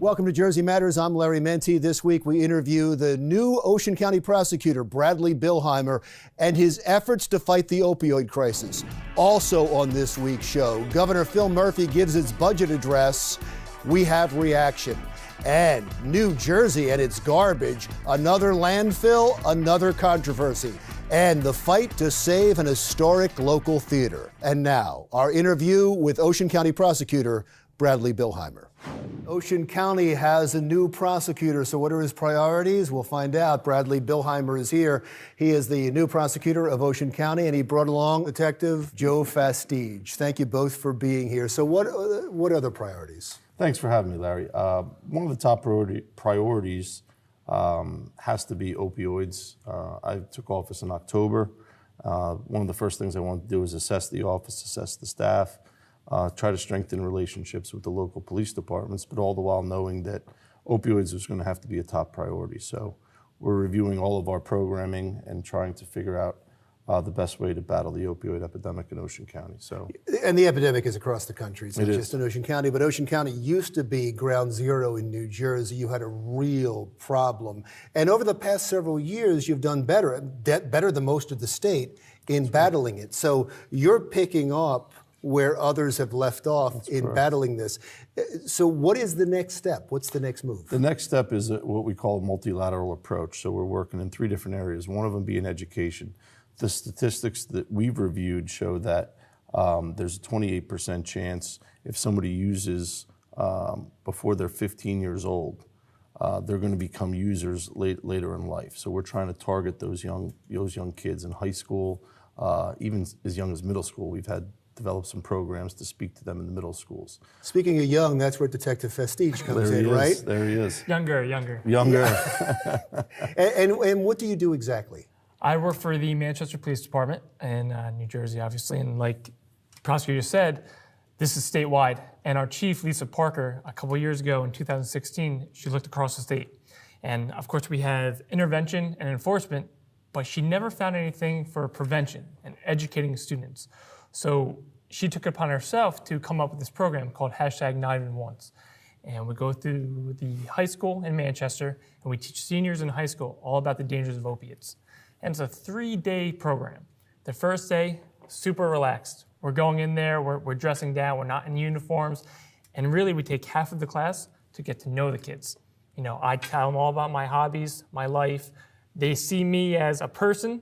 Welcome to Jersey Matters. I'm Larry Menti. This week we interview the new Ocean County Prosecutor, Bradley Billheimer, and his efforts to fight the opioid crisis. Also on this week's show, Governor Phil Murphy gives its budget address. We have reaction. And New Jersey and its garbage, another landfill, another controversy, and the fight to save an historic local theater. And now, our interview with Ocean County Prosecutor Bradley Billheimer. Ocean County has a new prosecutor, so what are his priorities? We'll find out. Bradley Billheimer is here. He is the new prosecutor of Ocean County, and he brought along Detective Joe Fastige. Thank you both for being here. So what are the priorities? Thanks for having me, Larry. One of the top priorities has to be opioids. I took office in October. One of the first things I wanted to do is assess the office, assess the staff, try to strengthen relationships with the local police departments, but all the while knowing that opioids was going to have to be a top priority. So we're reviewing all of our programming and trying to figure out the best way to battle the opioid epidemic in Ocean County. And the epidemic is across the country. It's not It just is. in Ocean County, but Ocean County used to be ground zero in New Jersey. You had a real problem. And over the past several years, you've done better than most of the state in battling it. So you're picking up where others have left off in battling this. So what is the next step? What's the next move? The next step is what we call a multilateral approach. So we're working in 3 different areas, one of them being education. The statistics that we've reviewed show that there's a 28% chance if somebody uses before they're 15 years old, they're going to become users later in life. So we're trying to target those young kids in high school, even as young as middle school. We've had developed some programs to speak to them in the middle schools. Speaking of young, that's where Detective Fastige comes in, right? There he is. Younger. And what do you do exactly? I work for the Manchester Police Department in New Jersey, obviously, and like the prosecutor said, this is statewide. And our chief, Lisa Parker, a couple years ago in 2016, she looked across the state. And of course we have intervention and enforcement, but she never found anything for prevention and educating students. So she took it upon herself to come up with this program called #NotEvenOnce. And we go through the high school in Manchester, and we teach seniors in high school all about the dangers of opiates. And it's a 3-day program. The first day, super relaxed. We're going in there, we're dressing down, we're not in uniforms, and really we take half of the class to get to know the kids. You know, I tell them all about my hobbies, my life. They see me as a person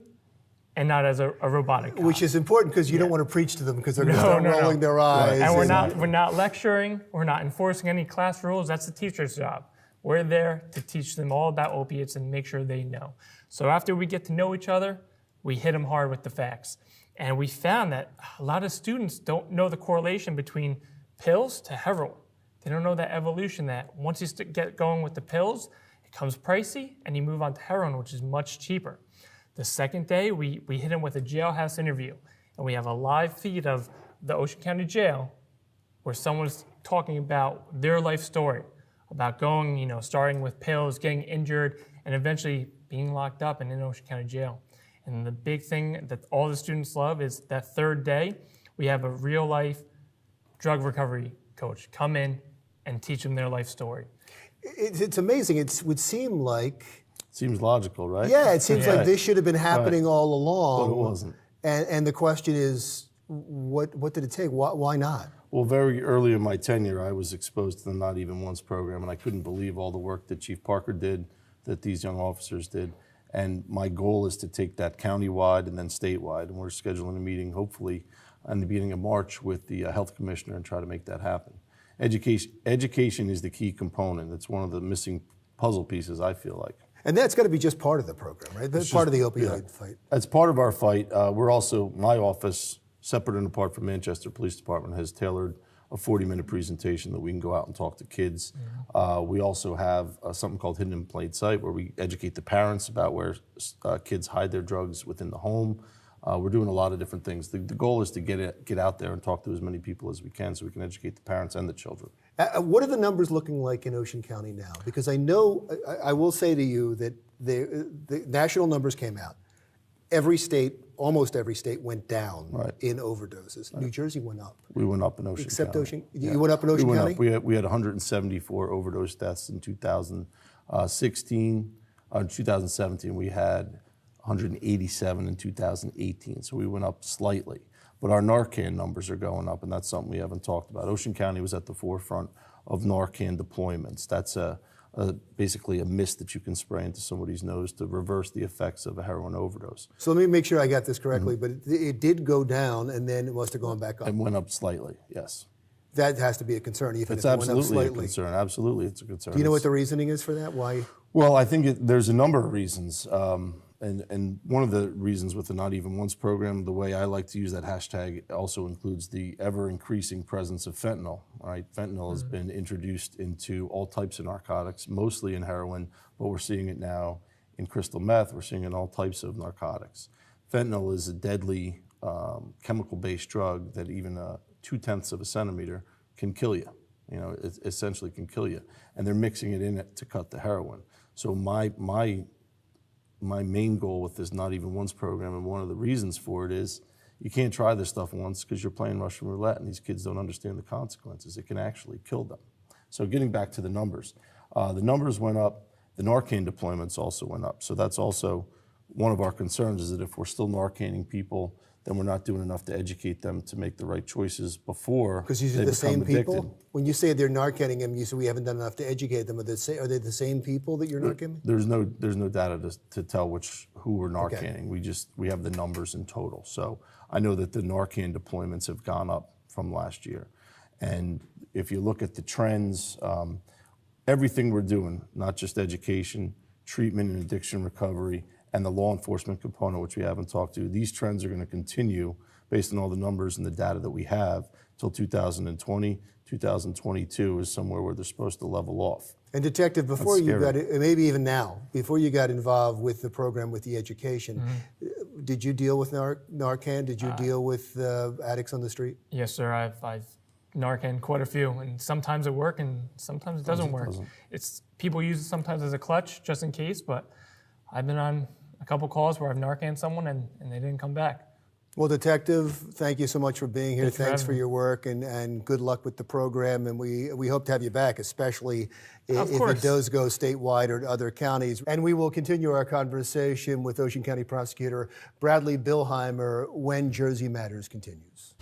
and not as a robotic cop. Which is important because you don't want to preach to them because they're going to start rolling their eyes. And we're not lecturing, we're not enforcing any class rules. That's the teacher's job. We're there to teach them all about opiates and make sure they know. So after we get to know each other, we hit them hard with the facts. And we found that a lot of students don't know the correlation between pills to heroin. They don't know that evolution, that once you get going with the pills, it comes pricey and you move on to heroin, which is much cheaper. The second day, we hit them with a jailhouse interview. And we have a live feed of the Ocean County Jail where someone's talking about their life story, about going, starting with pills, getting injured, and eventually being locked up and in Ocean County Jail. And the big thing that all the students love is that third day, we have a real-life drug recovery coach come in and teach them their life story. It's amazing. It would seem like... Seems logical, right? Yeah, it seems like this should have been happening all along. But it wasn't. And the question is, what did it take? Why not? Well, very early in my tenure, I was exposed to the Not Even Once program, and I couldn't believe all the work that Chief Parker did, that these young officers did. And my goal is to take that countywide and then statewide, and we're scheduling a meeting, hopefully, in the beginning of March with the health commissioner and try to make that happen. Education is the key component. It's one of the missing puzzle pieces, I feel like. And that's got to be just part of the program, right? That's part of the opioid fight. As part of our fight, we're also, my office, separate and apart from Manchester Police Department, has tailored a 40-minute presentation that we can go out and talk to kids. We also have something called Hidden in Plain Sight, where we educate the parents about where kids hide their drugs within the home. We're doing a lot of different things. The goal is to get out there and talk to as many people as we can so we can educate the parents and the children. What are the numbers looking like in Ocean County now? Because I know, I will say to you that the national numbers came out. Every state almost every state went down Right. in overdoses. New Jersey went up. We went up in Ocean Except County. Ocean, you went up in Ocean we went County? Up. We had 174 overdose deaths in 2016. In 2017, we had 187 in 2018. So we went up slightly. But our Narcan numbers are going up, and that's something we haven't talked about. Ocean County was at the forefront of Narcan deployments. That's basically a mist that you can spray into somebody's nose to reverse the effects of a heroin overdose. So let me make sure I got this correctly, but it did go down, and then it must have gone back up. It went up slightly, yes. That has to be a concern, even It's if it went up absolutely a slightly. concern. Absolutely, it's a concern. Do you know what the reasoning is for that? Why? Well, I think there's a number of reasons. And one of the reasons with the Not Even Once program, the way I like to use that hashtag also includes the ever-increasing presence of fentanyl. Right? Fentanyl has been introduced into all types of narcotics, mostly in heroin, but we're seeing it now in crystal meth. We're seeing it in all types of narcotics. Fentanyl is a deadly chemical-based drug that even 0.2 of a centimeter can kill you. You know, it essentially can kill you. And they're mixing it in it to cut the heroin. So my main goal with this Not Even Once program, and one of the reasons for it is you can't try this stuff once because you're playing Russian roulette and these kids don't understand the consequences. It can actually kill them. So getting back to the numbers went up. The Narcan deployments also went up. So that's also one of our concerns, is that if we're still Narcaning people, then we're not doing enough to educate them to make the right choices before Because these they are the become same addicted. people? When you say they're Narcaning them, you say we haven't done enough to educate them. Are they the same people that you're Narcaning? There's no data to tell who we're Narcaning. We have the numbers in total. So I know that the Narcan deployments have gone up from last year. And if you look at the trends, everything we're doing, not just education, treatment and addiction recovery, and the law enforcement component, which we haven't talked to, these trends are going to continue based on all the numbers and the data that we have till 2020. 2022 is somewhere where they're supposed to level off. And Detective, before That's you got, scary. maybe even now, before you got involved with the program with the education, did you deal with Narcan? Did you deal with addicts on the street? Yes, sir. I've Narcan quite a few, and sometimes it works, and sometimes it doesn't work. It's people use it sometimes as a clutch, just in case. But I've been on a couple calls where I've Narcan someone and they didn't come back. Well, Detective, thank you so much for being here. Thanks for having me. your work, and good luck with the program. And we hope to have you back, especially if course. it does go statewide or to other counties. And we will continue our conversation with Ocean County Prosecutor Bradley Bilheimer when Jersey Matters continues.